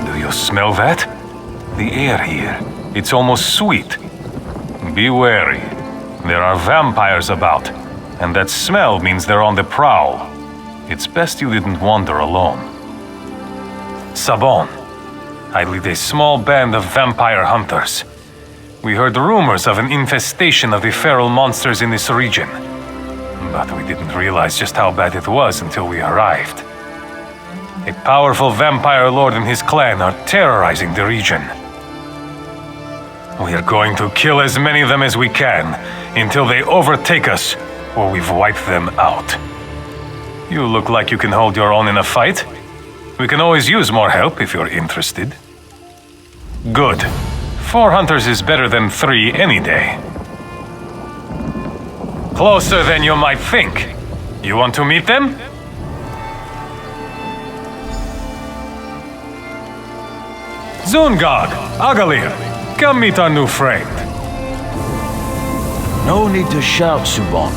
Do you smell that? The air here, it's almost sweet. Be wary. There are vampires about, and that smell means they're on the prowl. It's best you didn't wander alone. Sabon. I lead a small band of vampire hunters. We heard rumors of an infestation of the feral monsters in this region, but we didn't realize just how bad it was until we arrived. A powerful vampire lord and his clan are terrorizing the region. We are going to kill as many of them as we can, until they overtake us, or we've wiped them out. You look like you can hold your own in a fight. We can always use more help if you're interested. Good. 4 hunters is better than 3 any day. Closer than you might think. You want to meet them? Zungard, Agalir, come meet our new friend. No need to shout, Subon.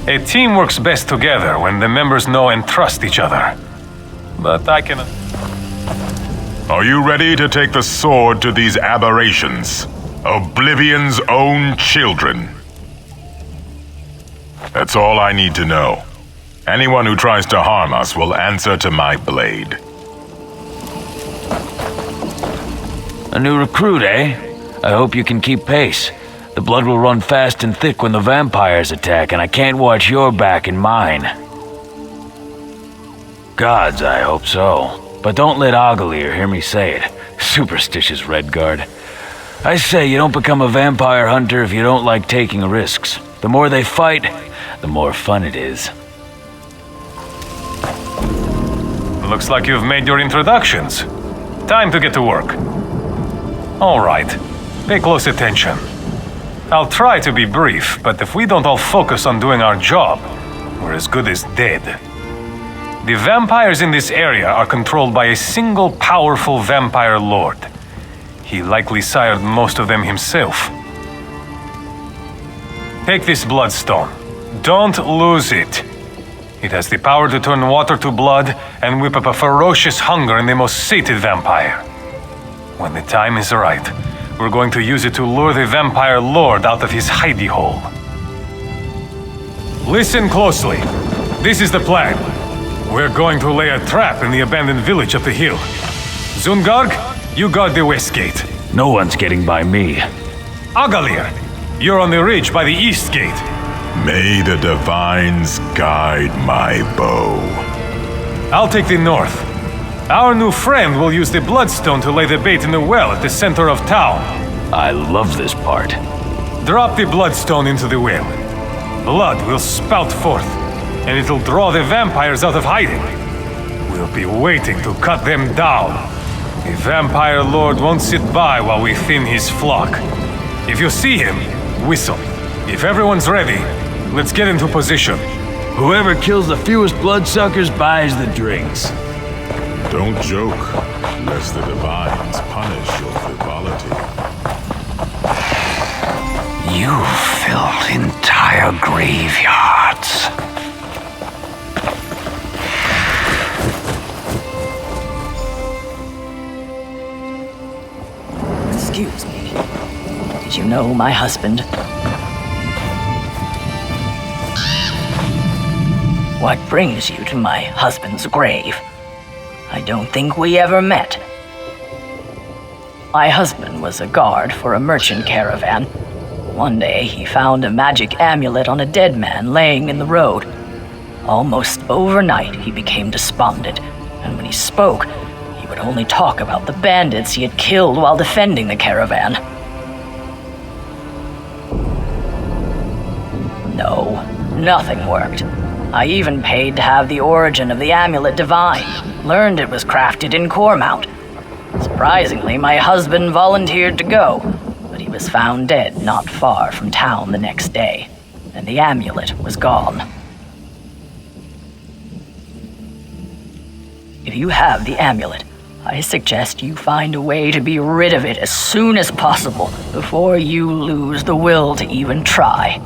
A team works best together when the members know and trust each other. But I can... Are you ready to take the sword to these aberrations? Oblivion's own children. That's all I need to know. Anyone who tries to harm us will answer to my blade. A new recruit, eh? I hope you can keep pace. The blood will run fast and thick when the vampires attack, and I can't watch your back and mine. Gods, I hope so. But don't let Agalir hear me say it. Superstitious Redguard. I say you don't become a vampire hunter if you don't like taking risks. The more they fight, the more fun it is. Looks like you've made your introductions. Time to get to work. All right, pay close attention. I'll try to be brief, but if we don't all focus on doing our job, we're as good as dead. The vampires in this area are controlled by a single powerful vampire lord. He likely sired most of them himself. Take this bloodstone. Don't lose it. It has the power to turn water to blood and whip up a ferocious hunger in the most sated vampire. When the time is right, we're going to use it to lure the vampire lord out of his hidey hole. Listen closely. This is the plan. We're going to lay a trap in the abandoned village up the hill. Zungarg, you guard the west gate. No one's getting by me. Agalir, you're on the ridge by the east gate. May the divines guide my bow. I'll take the north. Our new friend will use the bloodstone to lay the bait in the well at the center of town. I love this part. Drop the bloodstone into the well. Blood will spout forth, and it'll draw the vampires out of hiding. We'll be waiting to cut them down. The vampire lord won't sit by while we thin his flock. If you see him, whistle. If everyone's ready, let's get into position. Whoever kills the fewest bloodsuckers buys the drinks. Don't joke, lest the divines punish your frivolity. You filled entire graveyards. Excuse me. Did you know my husband? What brings you to my husband's grave? I don't think we ever met. My husband was a guard for a merchant caravan. One day, he found a magic amulet on a dead man laying in the road. Almost overnight, he became despondent, and when he spoke, he would only talk about the bandits he had killed while defending the caravan. No, nothing worked. I even paid to have the origin of the amulet divined. Learned it was crafted in Cormount. Surprisingly, my husband volunteered to go, but he was found dead not far from town the next day, and the amulet was gone. If you have the amulet, I suggest you find a way to be rid of it as soon as possible before you lose the will to even try.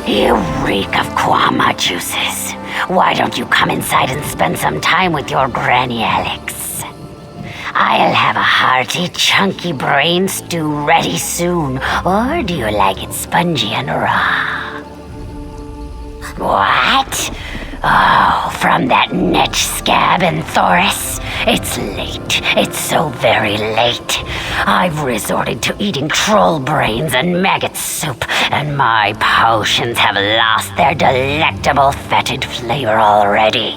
You reek of Kwama juices. Why don't you come inside and spend some time with your Granny Alex? I'll have a hearty, chunky brain stew ready soon. Or do you like it spongy and raw? What? Oh, from that netch scab in Thoris? It's late. It's so very late. I've resorted to eating troll brains and maggot soup, and my potions have lost their delectable fetid flavor already.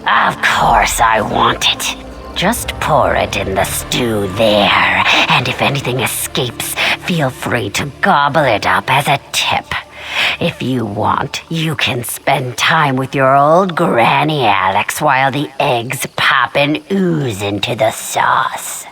Of course I want it. Just pour it in the stew there, and if anything escapes, feel free to gobble it up as a tip. If you want, you can spend time with your old Granny Alex while the eggs pop and ooze into the sauce.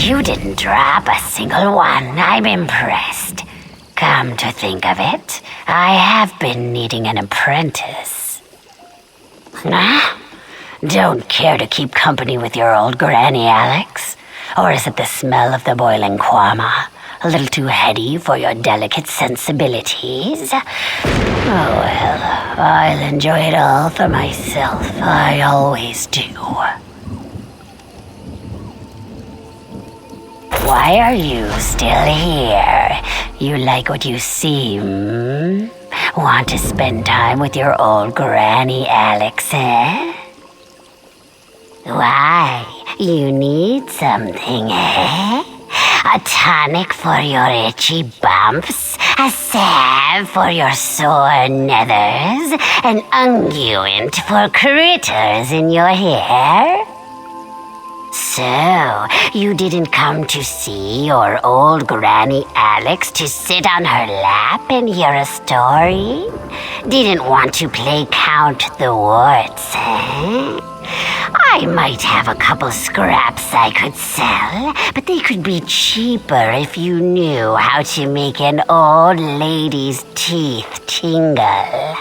You didn't drop a single one. I'm impressed. Come to think of it, I have been needing an apprentice. Huh? Don't care to keep company with your old Granny Alex? Or is it the smell of the boiling Kwama? A little too heady for your delicate sensibilities? Oh well, I'll enjoy it all for myself. I always do. Why are you still here? You like what you see, hmm? Want to spend time with your old Granny Alex, eh? Why? You need something, eh? A tonic for your itchy bumps, a salve for your sore nethers, an unguent for critters in your hair? So, you didn't come to see your old Granny Alex to sit on her lap and hear a story? Didn't want to play Count the Warts, eh? I might have a couple scraps I could sell, but they could be cheaper if you knew how to make an old lady's teeth tingle.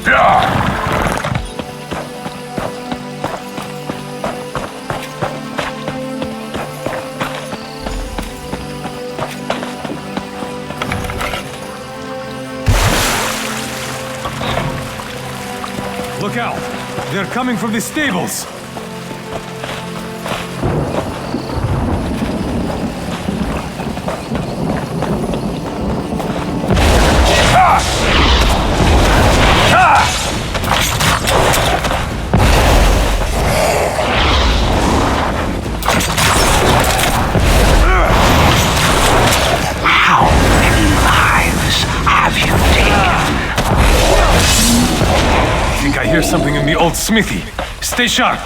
Look out! They're coming from the stables! How many lives have you taken? I think I hear something in the old smithy. Stay sharp!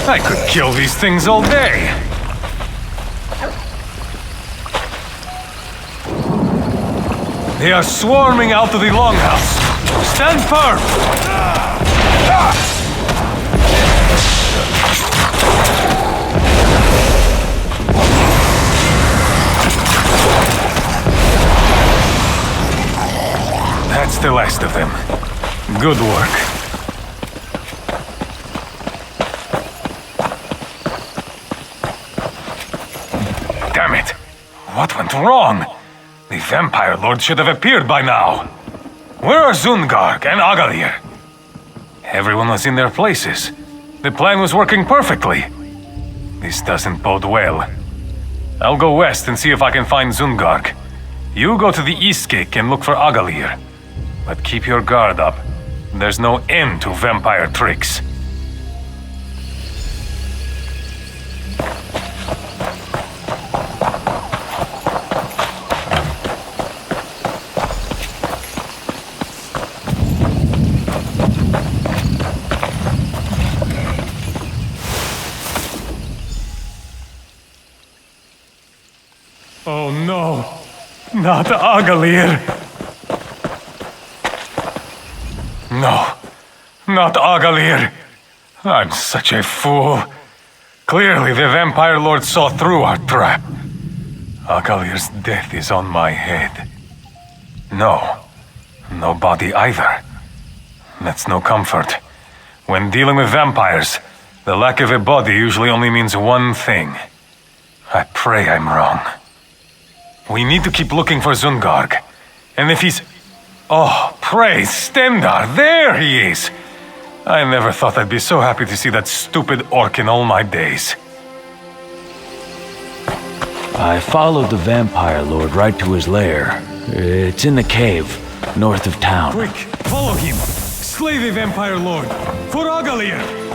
I could kill these things all day! They are swarming out to the longhouse! Stand firm! That's the last of them. Good work. Damn it! What went wrong? The Vampire Lord should have appeared by now. Where are Zungarg and Agalir? Everyone was in their places. The plan was working perfectly. This doesn't bode well. I'll go west and see if I can find Zungarg. You go to the East Gate and look for Agalir. But keep your guard up. There's no end to vampire tricks. Oh no, not Agalir. No, not Agalir. I'm such a fool. Clearly the Vampire Lord saw through our trap. Agalir's death is on my head. No, no body either. That's no comfort. When dealing with vampires, the lack of a body usually only means one thing. I pray I'm wrong. We need to keep looking for Zungarg. And if he's... Oh, praise Stendar! There he is! I never thought I'd be so happy to see that stupid orc in all my days. I followed the Vampire Lord right to his lair. It's in the cave, north of town. Quick, follow him! Slay the Vampire Lord! For Agalir!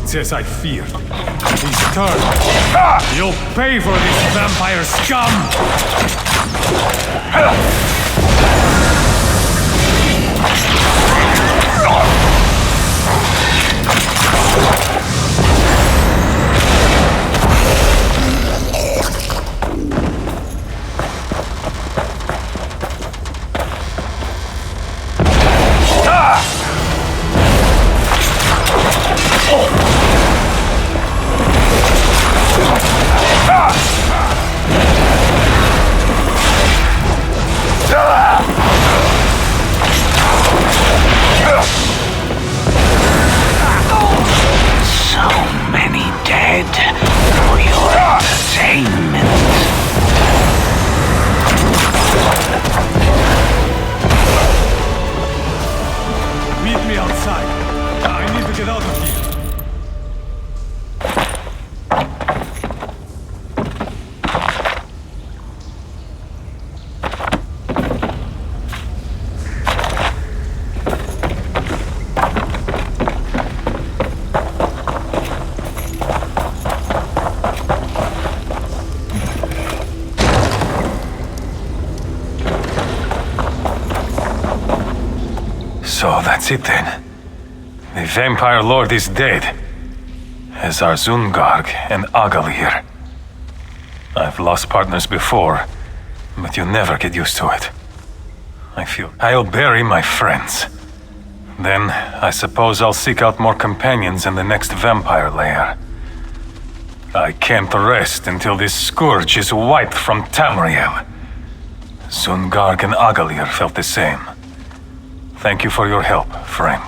It's as I feared. He's turned. You'll pay for this, vampire scum! So many dead for your entertainment. Meet me outside. I need to get out of here. So that's it then. The Vampire Lord is dead, as are Zungarg and Agalir. I've lost partners before, but you never get used to it. I feel I'll bury my friends. Then, I suppose I'll seek out more companions in the next vampire lair. I can't rest until this scourge is wiped from Tamriel. Zungarg and Agalir felt the same. Thank you for your help, friend.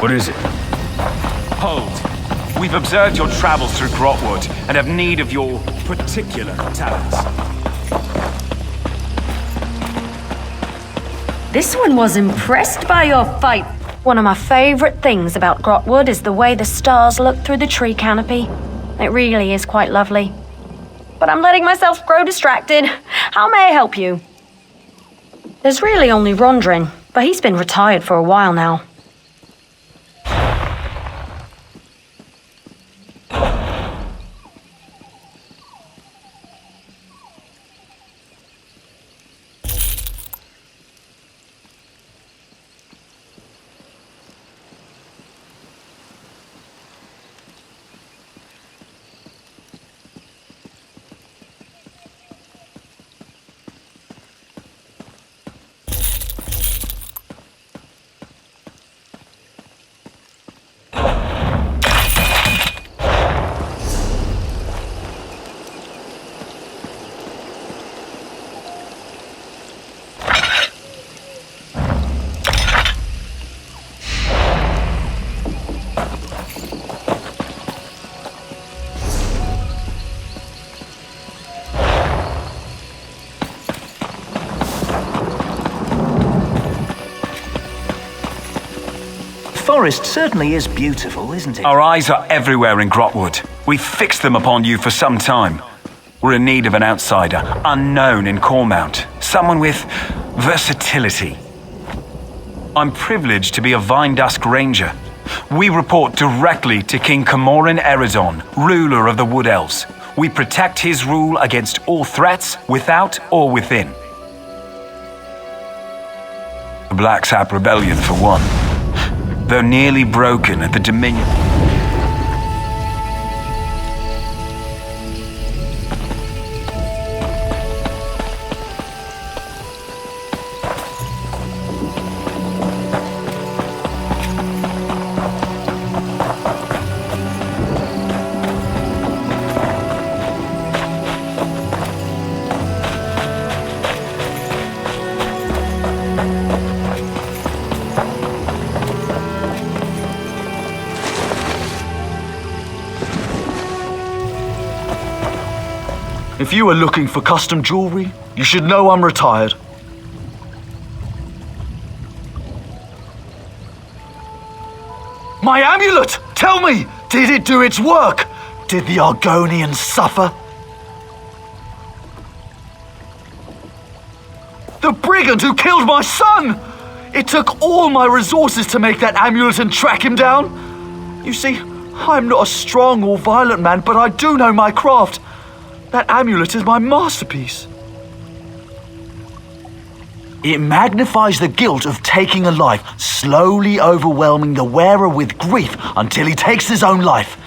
What is it? Hold. We've observed your travels through Grotwood and have need of your particular talents. This one was impressed by your fight. One of my favorite things about Grotwood is the way the stars look through the tree canopy. It really is quite lovely. But I'm letting myself grow distracted. How may I help you? There's really only Rondrin, but he's been retired for a while now. The forest certainly is beautiful, isn't it? Our eyes are everywhere in Grotwood. We've fixed them upon you for some time. We're in need of an outsider, unknown in Cormount. Someone with versatility. I'm privileged to be a Vine Dusk Ranger. We report directly to King Camoran Eridon, ruler of the Wood Elves. We protect his rule against all threats, without or within. The Black Sap Rebellion, for one. Though nearly broken at the Dominion. If you are looking for custom jewelry, you should know I'm retired. My amulet! Tell me, did it do its work? Did the Argonians suffer? The brigand who killed my son! It took all my resources to make that amulet and track him down. You see, I'm not a strong or violent man, but I do know my craft. That amulet is my masterpiece. It magnifies the guilt of taking a life, slowly overwhelming the wearer with grief until he takes his own life.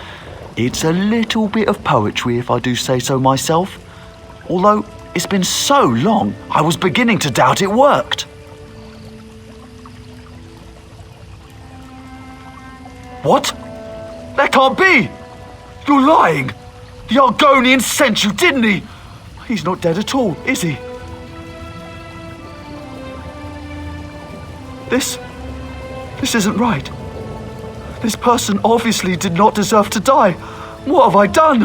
It's a little bit of poetry, if I do say so myself. Although it's been so long, I was beginning to doubt it worked. What? That can't be! You're lying! The Argonian sent you, didn't he? He's not dead at all, is he? This isn't right. This person obviously did not deserve to die. What have I done?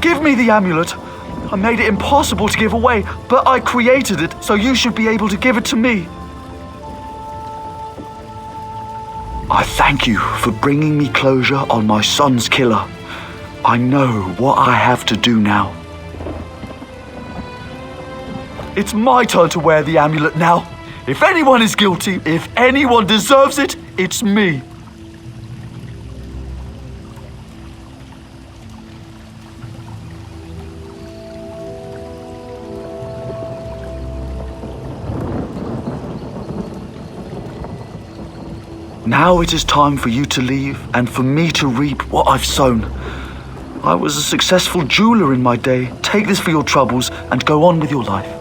Give me the amulet. I made it impossible to give away, but I created it, so you should be able to give it to me. I thank you for bringing me closure on my son's killer. I know what I have to do now. It's my turn to wear the amulet now. If anyone is guilty, if anyone deserves it, it's me. Now it is time for you to leave and for me to reap what I've sown. I was a successful jeweler in my day. Take this for your troubles and go on with your life.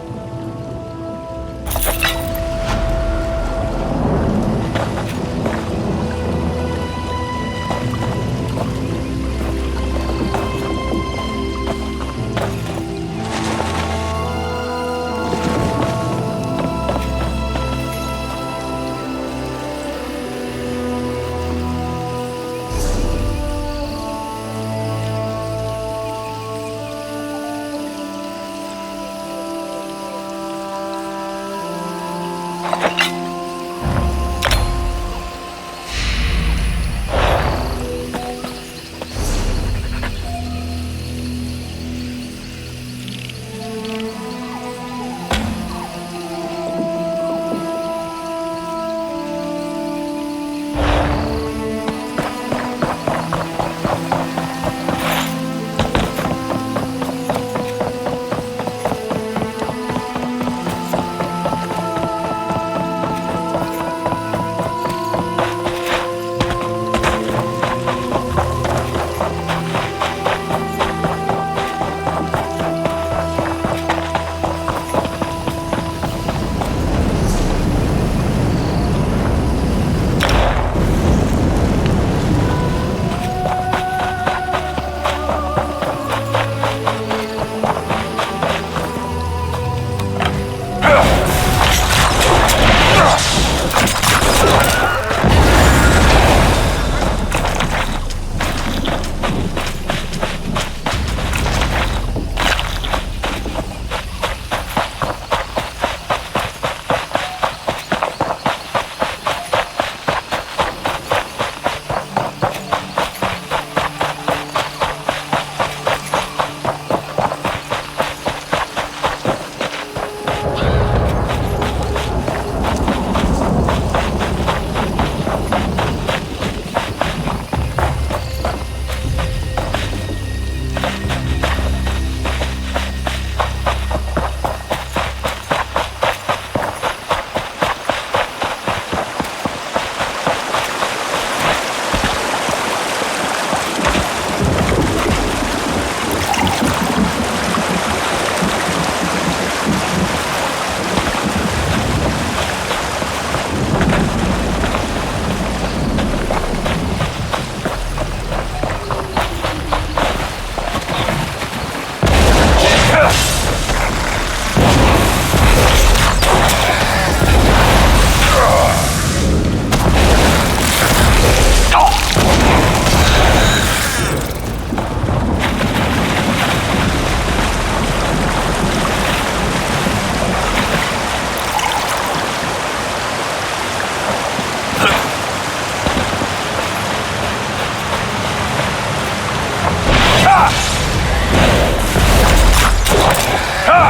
You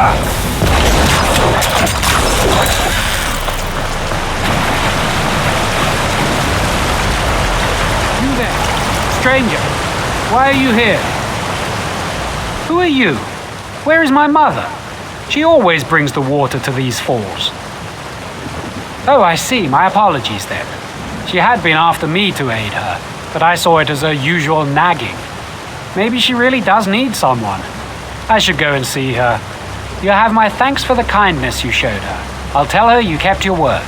there, stranger. Why are you here? Who are you? Where is my mother? She always brings the water to these falls. Oh, I see. My apologies then. She had been after me to aid her, but I saw it as her usual nagging. Maybe she really does need someone. I should go and see her. You have my thanks for the kindness you showed her. I'll tell her you kept your word.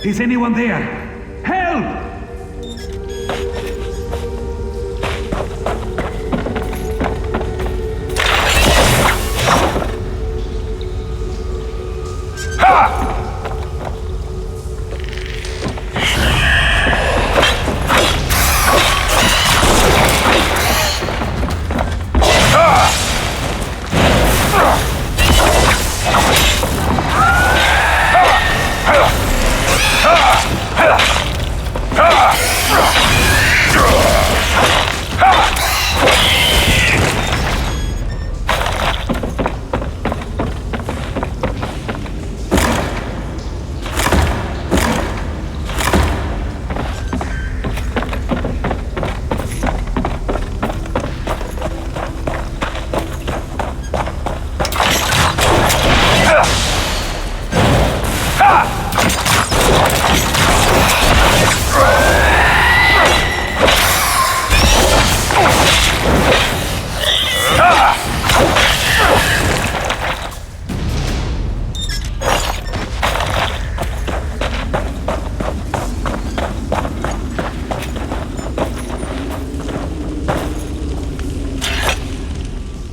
Is anyone there? Help!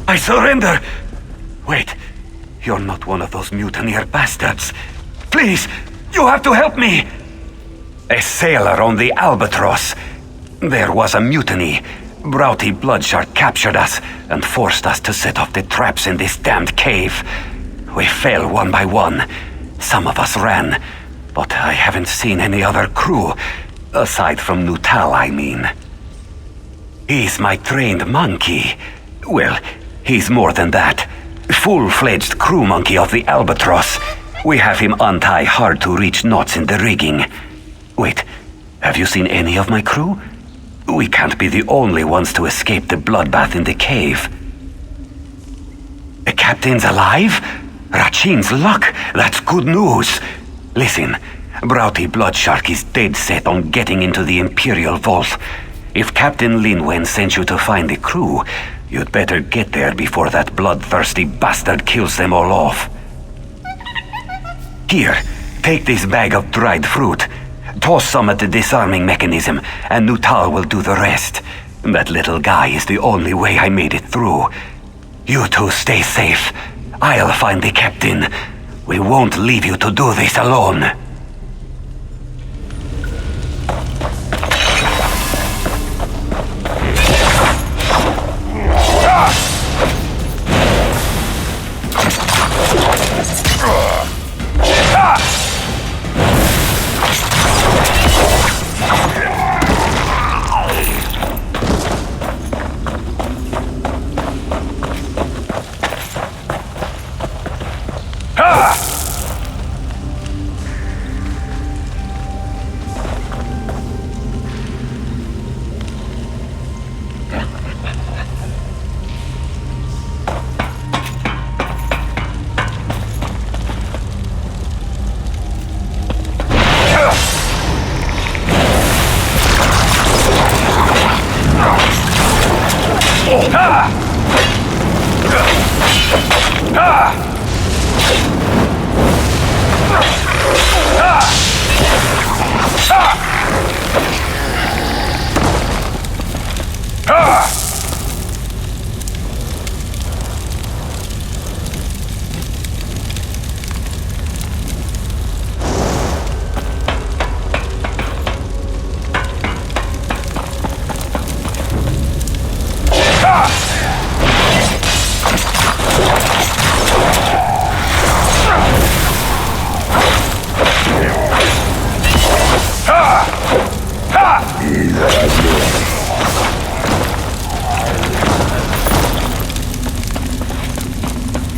I surrender! Wait, you're not one of those mutineer bastards. Please, you have to help me! A sailor on the Albatross. There was a mutiny. Broughty Bloodshark captured us and forced us to set off the traps in this damned cave. We fell one by one. Some of us ran, but I haven't seen any other crew. Aside from Nuttall, I mean. He's my trained monkey. Well, he's more than that. Full-fledged crew monkey of the Albatross. We have him untie hard-to-reach knots in the rigging. Wait, have you seen any of my crew? We can't be the only ones to escape the bloodbath in the cave. The captain's alive? Rachin's luck. That's good news. Listen, Broughty Bloodshark is dead set on getting into the Imperial Vault. If Captain Linwen sent you to find the crew, you'd better get there before that bloodthirsty bastard kills them all off. Here, take this bag of dried fruit. Toss some at the disarming mechanism, and Nuttall will do the rest. That little guy is the only way I made it through. You two stay safe. I'll find the captain. We won't leave you to do this alone.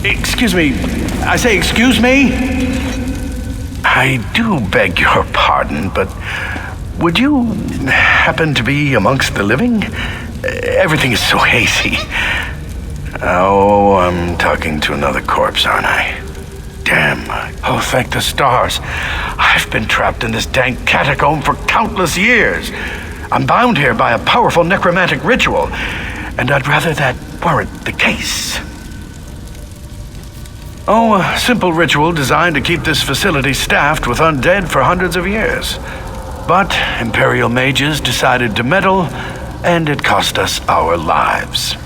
Excuse me. I say, excuse me? I do beg your pardon, but would you happen to be amongst the living? Everything is so hazy. Oh, I'm talking to another corpse, aren't I? Damn. Oh, thank the stars. I've been trapped in this dank catacomb for countless years. I'm bound here by a powerful necromantic ritual, and I'd rather that weren't the case. Oh, a simple ritual designed to keep this facility staffed with undead for hundreds of years. But Imperial mages decided to meddle, and it cost us our lives.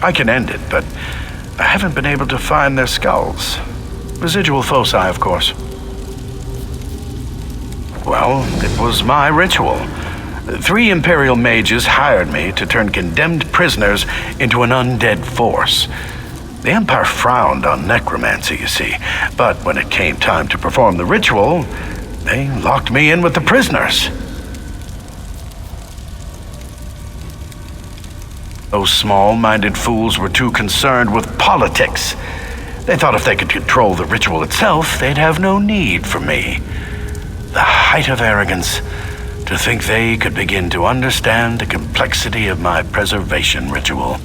I can end it, but I haven't been able to find their skulls. Residual foci, of course. Well, it was my ritual. 3 Imperial mages hired me to turn condemned prisoners into an undead force. The Empire frowned on necromancy, you see, but when it came time to perform the ritual, they locked me in with the prisoners. Those small-minded fools were too concerned with politics. They thought if they could control the ritual itself, they'd have no need for me. The height of arrogance, to think they could begin to understand the complexity of my preservation ritual.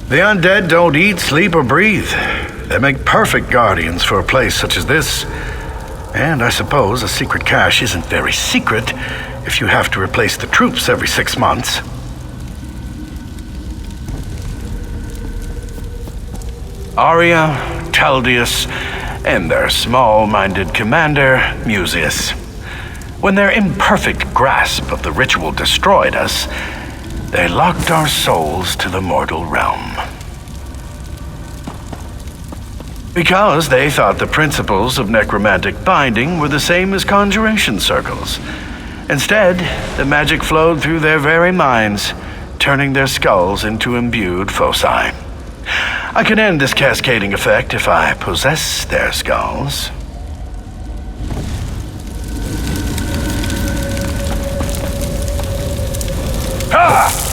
The undead don't eat, sleep, or breathe. They make perfect guardians for a place such as this. And I suppose a secret cache isn't very secret if you have to replace the troops every 6 months. Arya, Taldius, and their small-minded commander, Mucius. When their imperfect grasp of the ritual destroyed us, they locked our souls to the mortal realm. Because they thought the principles of necromantic binding were the same as conjuration circles. Instead, the magic flowed through their very minds, turning their skulls into imbued foci. I can end this cascading effect if I possess their skulls. Ha!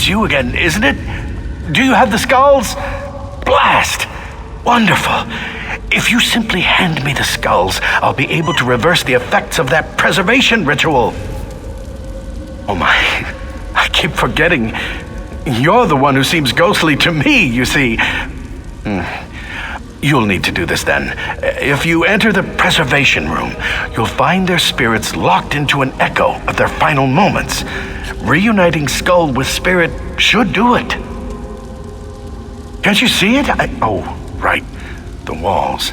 You again, isn't it? Do you have the skulls? Blast! Wonderful. If you simply hand me the skulls, I'll be able to reverse the effects of that preservation ritual. Oh my, I keep forgetting. You're the one who seems ghostly to me, you see. You'll need to do this then. If you enter the preservation room, you'll find their spirits locked into an echo of their final moments. Reuniting skull with spirit should do it. Can't you see it? Oh, right. The walls.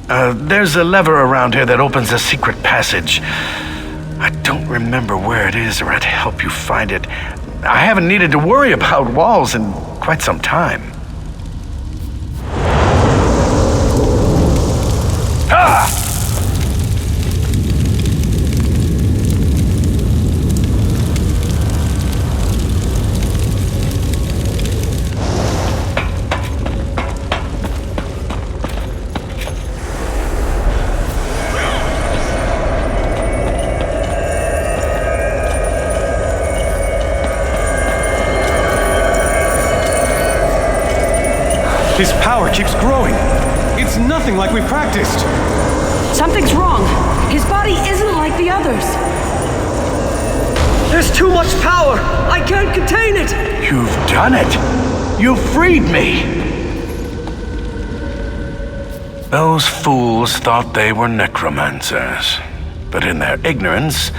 There's a lever around here that opens a secret passage. I don't remember where it is, or I'd help you find it. I haven't needed to worry about walls in quite some time. Ah! His power keeps growing. It's nothing like we practiced. Something's wrong. His body isn't like the others. There's too much power. I can't contain it. You've done it. You freed me. Those fools thought they were necromancers. But in their ignorance,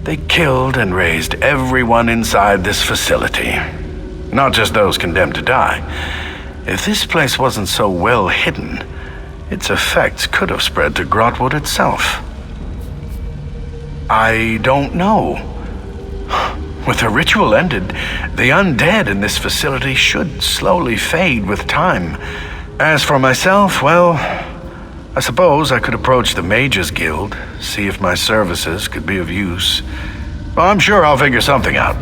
they killed and raised everyone inside this facility. Not just those condemned to die. If this place wasn't so well hidden, its effects could have spread to Grotwood itself. I don't know. With the ritual ended, the undead in this facility should slowly fade with time. As for myself, well, I suppose I could approach the Mages Guild, see if my services could be of use. Well, I'm sure I'll figure something out.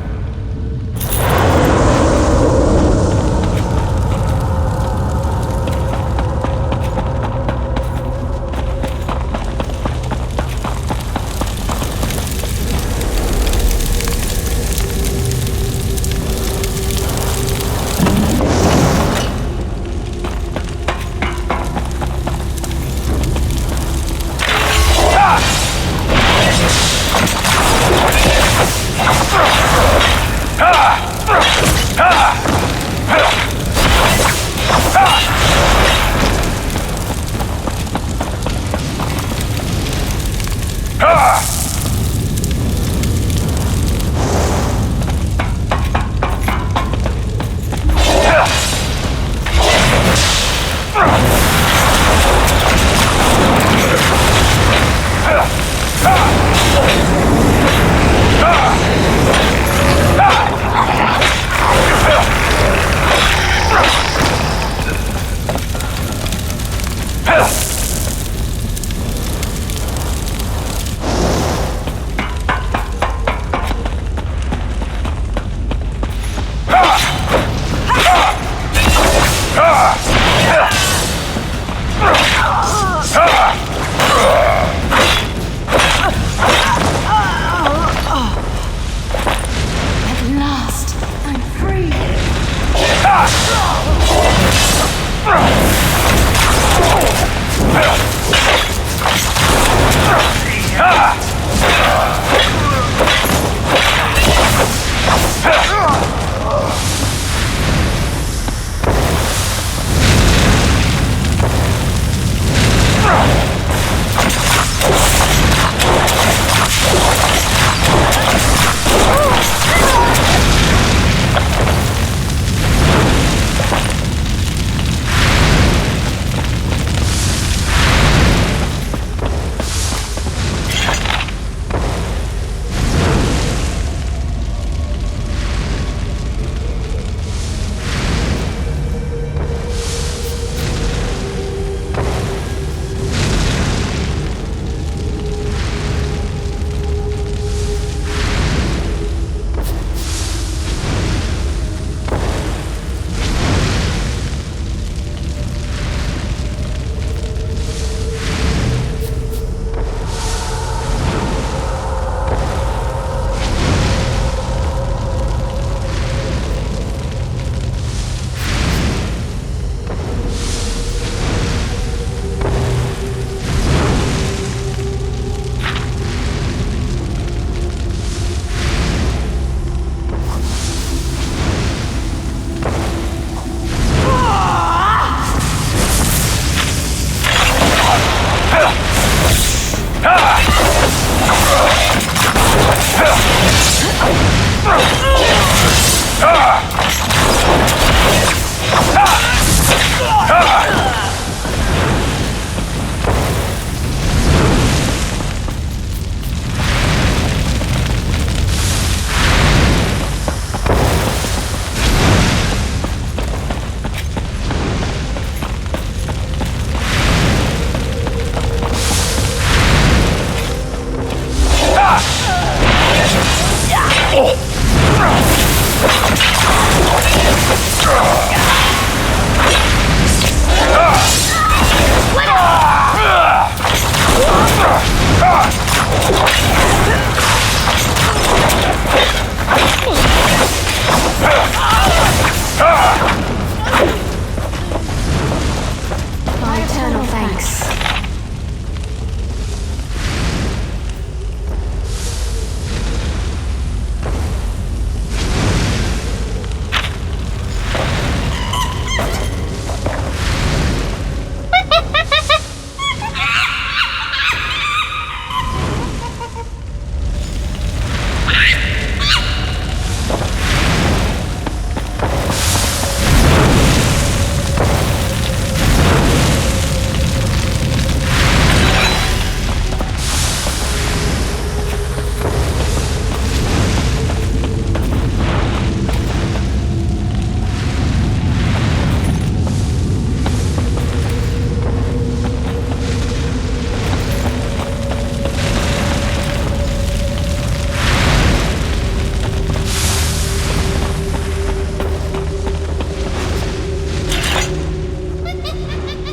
My eternal thanks.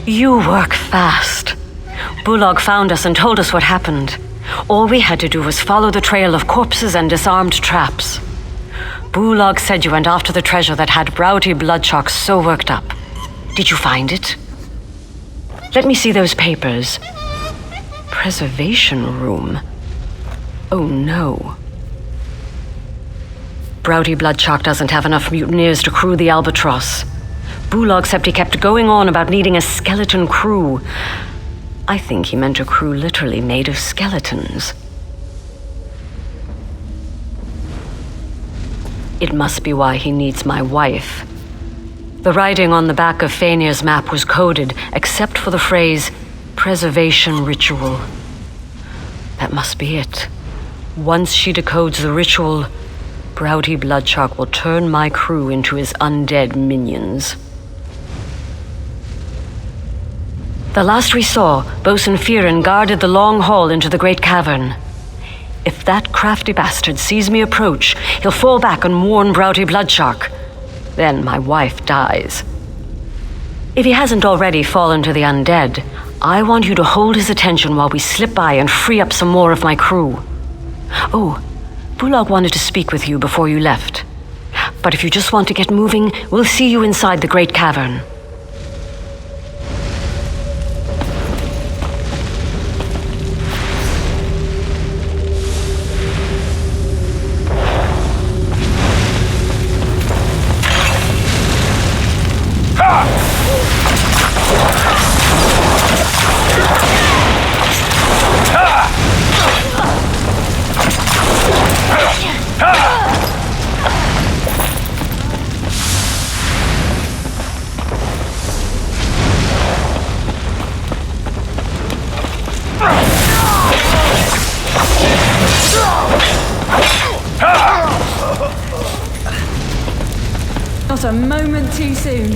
You work fast. Bulag found us and told us what happened. All we had to do was follow the trail of corpses and disarmed traps. Bulag said you went after the treasure that had Browty Bloodchalk so worked up. Did you find it? Let me see those papers. Preservation room. Oh no. Browty Bloodchalk doesn't have enough mutineers to crew the Albatross. Bulag Septi kept going on about needing a skeleton crew. I think he meant a crew literally made of skeletons. It must be why he needs my wife. The writing on the back of Faenir's map was coded, except for the phrase, preservation ritual. That must be it. Once she decodes the ritual, Browty Bloodchalk will turn my crew into his undead minions. The last we saw, Bosun Firen guarded the long hall into the great cavern. If that crafty bastard sees me approach, he'll fall back and warn Browty Bloodchalk. Then my wife dies. If he hasn't already fallen to the undead, I want you to hold his attention while we slip by and free up some more of my crew. Oh, Bulag wanted to speak with you before you left. But if you just want to get moving, we'll see you inside the great cavern. Not a moment too soon.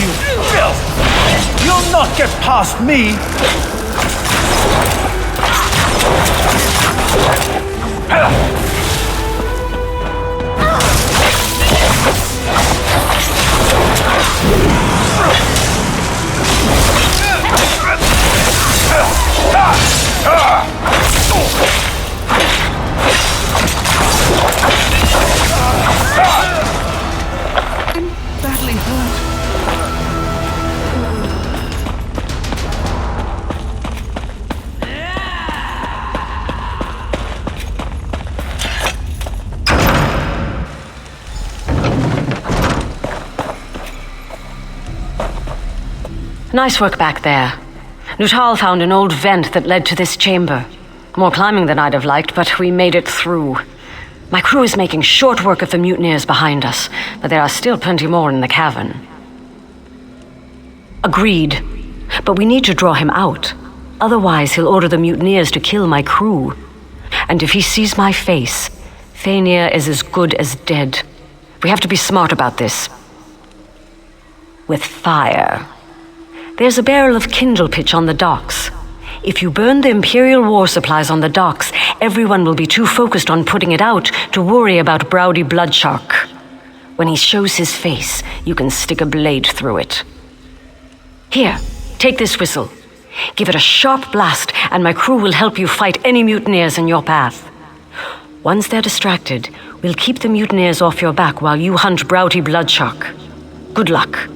you filth! You'll not get past me! I'm badly hurt. Nice work back there. Nuttall found an old vent that led to this chamber. More climbing than I'd have liked, but we made it through. My crew is making short work of the mutineers behind us, but there are still plenty more in the cavern. Agreed. But we need to draw him out. Otherwise, he'll order the mutineers to kill my crew. And if he sees my face, Fenir is as good as dead. We have to be smart about this. With fire. There's a barrel of kindle pitch on the docks. If you burn the Imperial war supplies on the docks, everyone will be too focused on putting it out to worry about Browdy Bloodshark. When he shows his face, you can stick a blade through it. Here, take this whistle. Give it a sharp blast, and my crew will help you fight any mutineers in your path. Once they're distracted, we'll keep the mutineers off your back while you hunt Browdy Bloodshark. Good luck.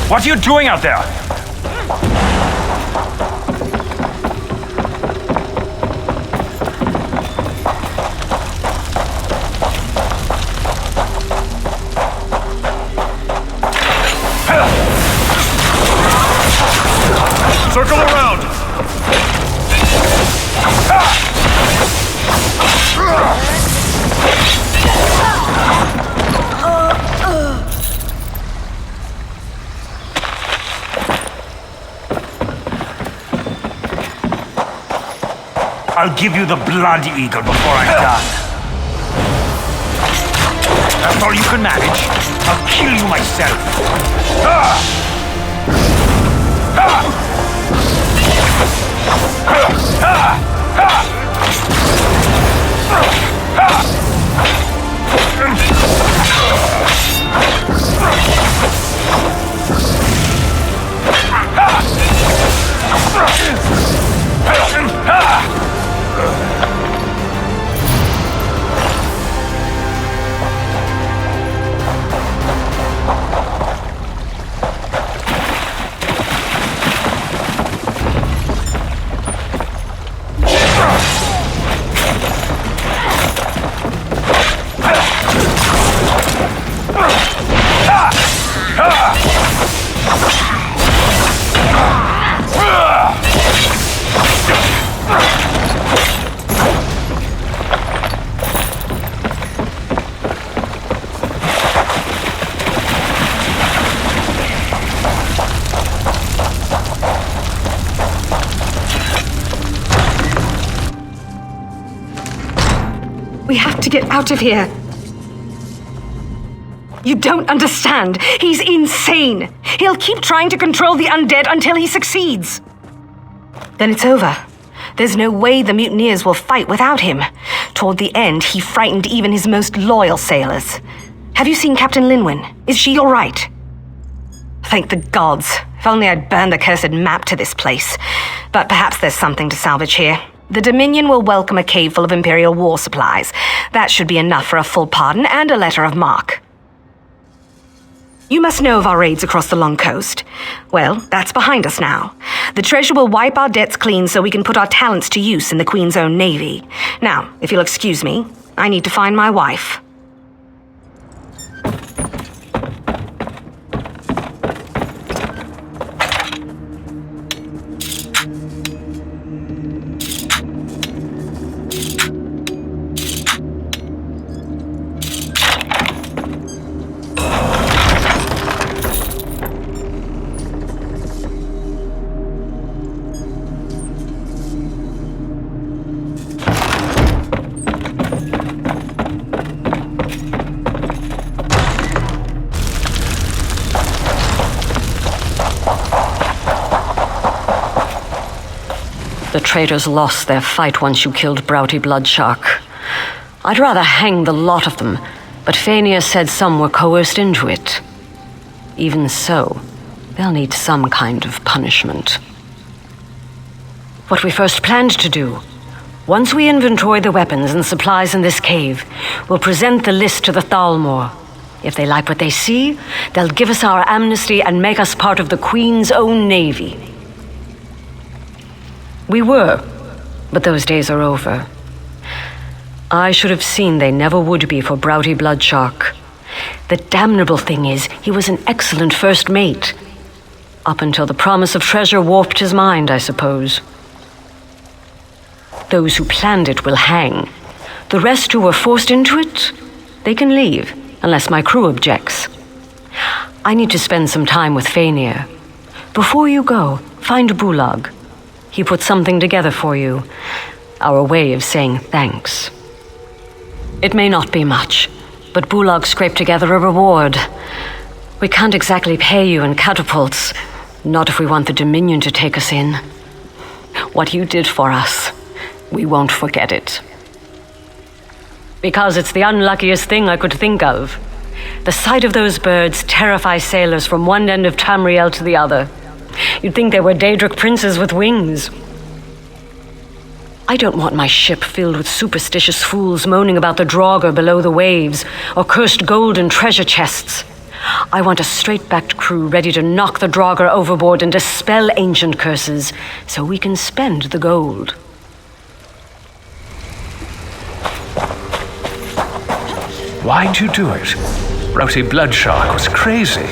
What are you doing out there? Circle around! I'll give you the Blood Eagle before I'm done. That's all you can manage. I'll kill you myself. We have to get out of here. You don't understand. He's insane. He'll keep trying to control the undead until he succeeds. Then it's over. There's no way the mutineers will fight without him. Toward the end, he frightened even his most loyal sailors. Have you seen Captain Linwin? Is she all right? Thank the gods. If only I'd burned the cursed map to this place. But perhaps there's something to salvage here. The Dominion will welcome a cave full of Imperial war supplies. That should be enough for a full pardon and a letter of marque. You must know of our raids across the long coast. Well, that's behind us now. The treasure will wipe our debts clean so we can put our talents to use in the Queen's own navy. Now, if you'll excuse me, I need to find my wife. The traitors lost their fight once you killed Broughty Bloodshark. I'd rather hang the lot of them, but Fania said some were coerced into it. Even so, they'll need some kind of punishment. What we first planned to do, once we inventory the weapons and supplies in this cave, we'll present the list to the Thalmor. If they like what they see, they'll give us our amnesty and make us part of the Queen's own navy. We were, but those days are over. I should have seen they never would be for Broughty Bloodshark. The damnable thing is, he was an excellent first mate. Up until the promise of treasure warped his mind, I suppose. Those who planned it will hang. The rest who were forced into it, they can leave, unless my crew objects. I need to spend some time with Fania. Before you go, find Bulag. He put something together for you. Our way of saying thanks. It may not be much, but Bulag scraped together a reward. We can't exactly pay you in catapults, not if we want the Dominion to take us in. What you did for us, we won't forget it. Because it's the unluckiest thing I could think of. The sight of those birds terrifies sailors from one end of Tamriel to the other. You'd think they were Daedric princes with wings. I don't want my ship filled with superstitious fools moaning about the Draugr below the waves, or cursed gold in treasure chests. I want a straight-backed crew ready to knock the Draugr overboard and dispel ancient curses, so we can spend the gold. Why'd you do it? Broughty Bloodshark was crazy.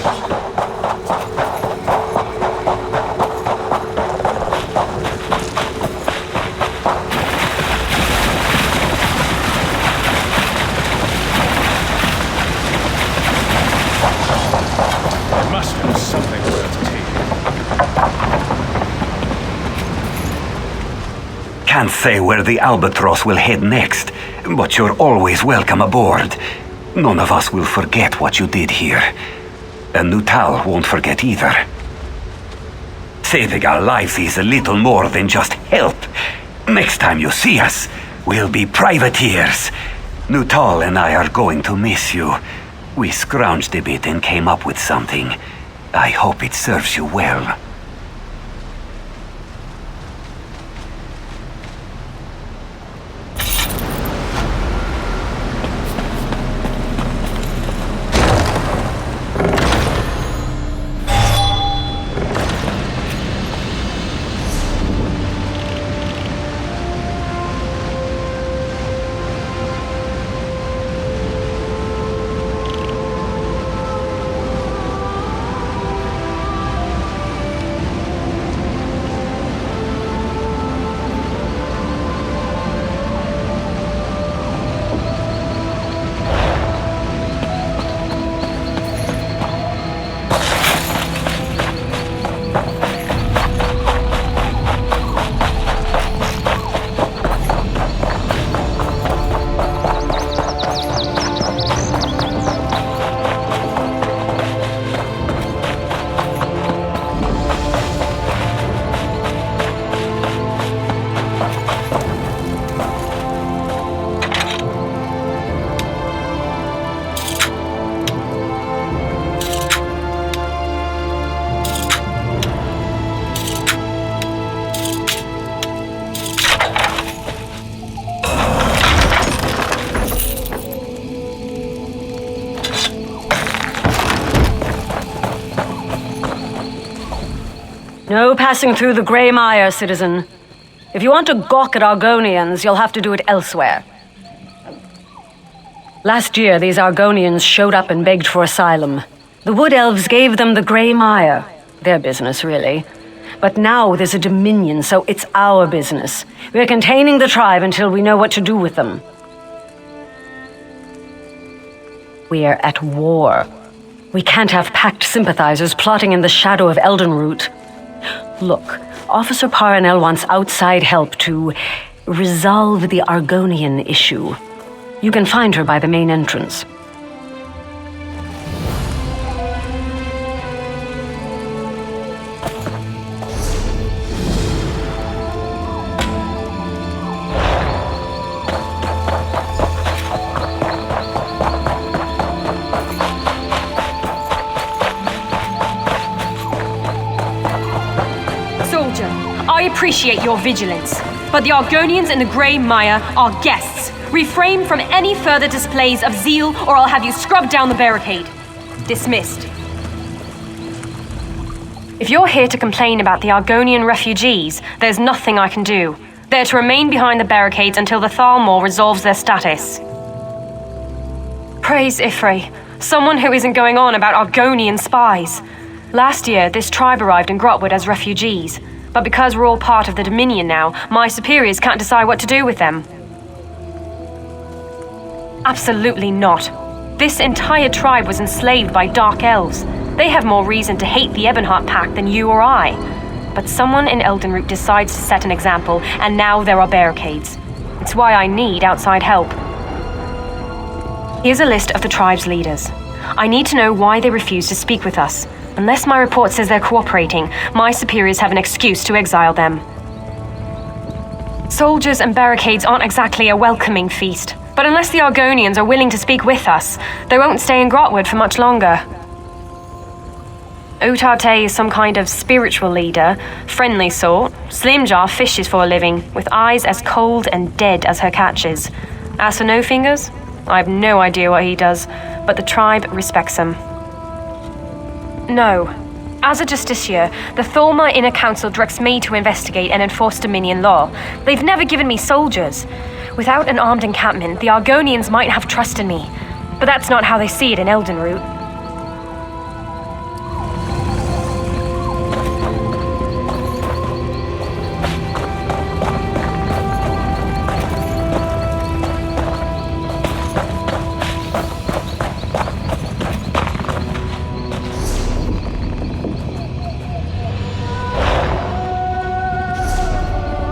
Can't say where the Albatross will head next, but you're always welcome aboard. None of us will forget what you did here. And Nutal won't forget either. Saving our lives is a little more than just help. Next time you see us, we'll be privateers. Nutal and I are going to miss you. We scrounged a bit and came up with something. I hope it serves you well. No passing through the Grey Mire, citizen. If you want to gawk at Argonians, you'll have to do it elsewhere. Last year, these Argonians showed up and begged for asylum. The Wood Elves gave them the Grey Mire. Their business, really. But now there's a Dominion, so it's our business. We're containing the tribe until we know what to do with them. We're at war. We can't have pact sympathizers plotting in the shadow of Eldenroot. Look, Officer Paranel wants outside help to resolve the Argonian issue. You can find her by the main entrance. I appreciate your vigilance, but the Argonians in the Grey Mire are guests. Refrain from any further displays of zeal, or I'll have you scrubbed down the barricade. Dismissed. If you're here to complain about the Argonian refugees, there's nothing I can do. They're to remain behind the barricades until the Thalmor resolves their status. Praise Ifrei, someone who isn't going on about Argonian spies. Last year, this tribe arrived in Grotwood as refugees. But because we're all part of the Dominion now, my superiors can't decide what to do with them. Absolutely not. This entire tribe was enslaved by Dark Elves. They have more reason to hate the Ebonheart Pact than you or I. But someone in Eldenroot decides to set an example, and now there are barricades. It's why I need outside help. Here's a list of the tribe's leaders. I need to know why they refuse to speak with us. Unless my report says they're cooperating, my superiors have an excuse to exile them. Soldiers and barricades aren't exactly a welcoming feast, but unless the Argonians are willing to speak with us, they won't stay in Grotwood for much longer. Otarte is some kind of spiritual leader, friendly sort. Slimjar fishes for a living, with eyes as cold and dead as her catches. As for No Fingers, I have no idea what he does, but the tribe respects him. No. As a justiciar, the Thalmor Inner Council directs me to investigate and enforce Dominion law. They've never given me soldiers. Without an armed encampment, the Argonians might have trust in me. But that's not how they see it in Eldenroot.